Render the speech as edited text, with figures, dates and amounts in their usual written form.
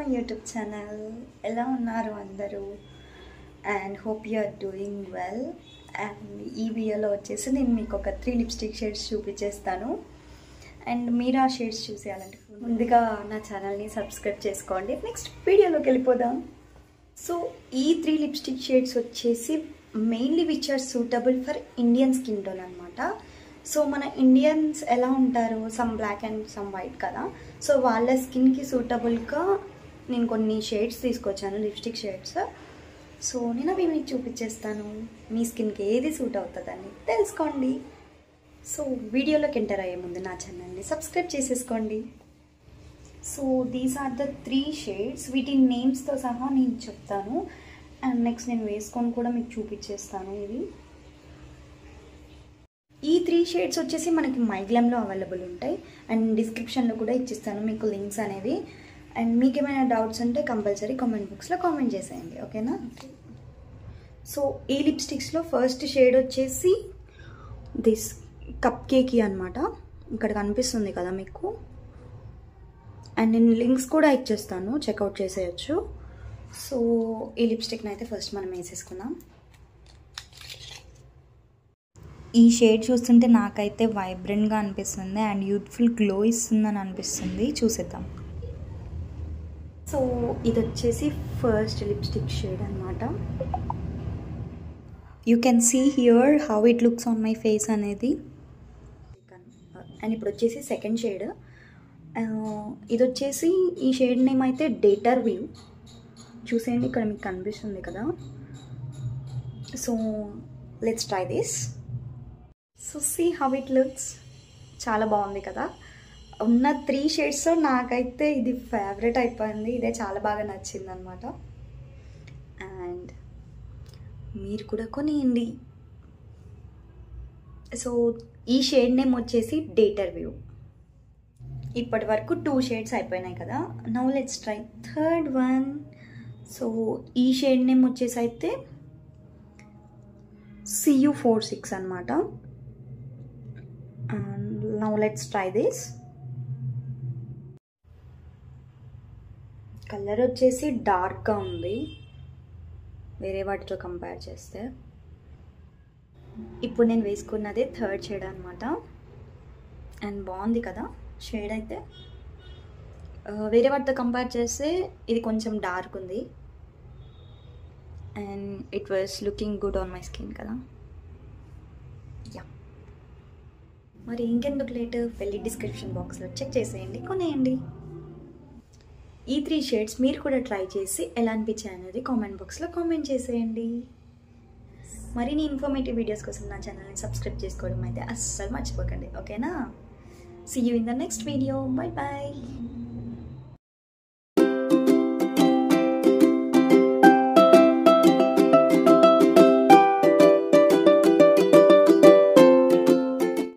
My YouTube channel. ఎలా ఉన్నారు అందరూ? And hope you are doing well. And ఈ వీడియోలో వచ్చేసి నేను మీకు ఒక 3 లిప్స్టిక్ షేడ్స్ చూపించేస్తాను. అండ్ మీరు ఆ షేడ్స్ చూసేయాలంటే ముందుగా నా ఛానల్ని సబ్స్క్రైబ్ చేసుకోండి. నెక్స్ట్ వీడియోలోకి వెళ్ళిపోదాం. సో ఈ 3 లిప్స్టిక్ షేడ్స్ వచ్చేసి mainly which are suitable for Indian skin tone అనమాట. సో మన ఇండియన్స్ ఎలా ఉంటారు, some black and some white కదా. సో వాళ్ళ స్కిన్కి సూటబుల్గా నేను కొన్ని షేడ్స్ తీసుకొచ్చాను, లిప్స్టిక్ షేడ్స్. సో నేను అవి మీకు చూపించేస్తాను. మీ స్కిన్కి ఏది సూట్ అవుతుందని తెలుసుకోండి. సో వీడియోలోకి ఎంటర్ అయ్యే ముందు నా ఛానల్ని సబ్స్క్రైబ్ చేసేసుకోండి. So these are the 3 shades. వీటి నేమ్స్తో సహా నేను చెప్తాను. అండ్ నెక్స్ట్ నేను వేసుకొని కూడా మీకు చూపించేస్తాను. ఇవి ఈ 3 షేడ్స్ వచ్చేసి మనకి మైగ్లామ్లో అవైలబుల్ ఉంటాయి. అండ్ డిస్క్రిప్షన్లో కూడా ఇచ్చిస్తాను మీకు లింక్స్ అనేవి. అండ్ మీకు ఏమైనా డౌట్స్ ఉంటే కంపల్సరీ కామెంట్ బాక్స్లో కామెంట్ చేసేయండి, ఓకేనా? సో ఈ లిప్స్టిక్స్లో ఫస్ట్ షేడ్ వచ్చేసి దిస్ కప్ కేక్ అనమాట. ఇక్కడ కనిపిస్తుంది కదా మీకు. అండ్ నేను లింక్స్ కూడా ఇచ్చేస్తాను, చెక్అవుట్ చేసేయచ్చు. సో ఈ లిప్స్టిక్ని అయితే ఫస్ట్ మనం వేసేసుకుందాం. ఈ షేడ్ చూస్తుంటే నాకైతే వైబ్రెంట్గా అనిపిస్తుంది అండ్ యూత్ఫుల్ గ్లో ఇస్తుందని అనిపిస్తుంది. చూసేద్దాం. సో ఇది వచ్చేసి ఫస్ట్ లిప్స్టిక్ షేడ్ అనమాట. You can see here how it looks on my face అనేది. అండ్ ఇప్పుడు వచ్చేసి సెకండ్ షేడ్. ఇది వచ్చేసి ఈ షేడ్ నేమ్ అయితే డేటర్ వ్యూ. చూసేయండి, ఇక్కడ మీకు కనిపిస్తుంది కదా. So let's try this. So see how it looks. చాలా బాగుంది కదా. ఉన్న 3 షేడ్స్లో నాకైతే ఇది ఫేవరెట్ అయిపోయింది. ఇదే చాలా బాగా నచ్చింది అనమాట. అండ్ మీరు కూడా కొనియండి. సో ఈ షేడ్ నేమ్ వచ్చేసి డేటర్ వ్యూ. ఇప్పటి వరకు 2 షేడ్స్ అయిపోయినాయి కదా. Now let's try third one. So ఈ షేడ్ నేమ్ వచ్చేసి అయితే CU46 అనమాట. And now let's try this. Colour వచ్చేసి డార్క్గా ఉంది వేరే వాటితో కంపేర్ చేస్తే. ఇప్పుడు నేను వేసుకున్నదే థర్డ్ షేడ్ అనమాట. అండ్ బాగుంది కదా షేడ్ అయితే. వేరే వాటితో కంపేర్ చేస్తే ఇది కొంచెం డార్క్ ఉంది. And it was looking good on my skin కదా. యా, మరి ఇంకెందుకు లేట్, వెళ్ళి డిస్క్రిప్షన్ బాక్స్లో చెక్ చేసేయండి, కొనేయండి. ఈ 3 షేడ్స్ మీరు కూడా ట్రై చేసి ఎలా అనిపించాయి అనేది కామెంట్ బాక్స్లో కామెంట్ చేసేయండి. మరిన్ని ఇన్ఫర్మేటివ్ వీడియోస్ కోసం నా ఛానల్ని సబ్స్క్రైబ్ చేసుకోవడం అయితే అస్సలు మర్చిపోకండి, ఓకేనా? See you in the next video. Bye bye.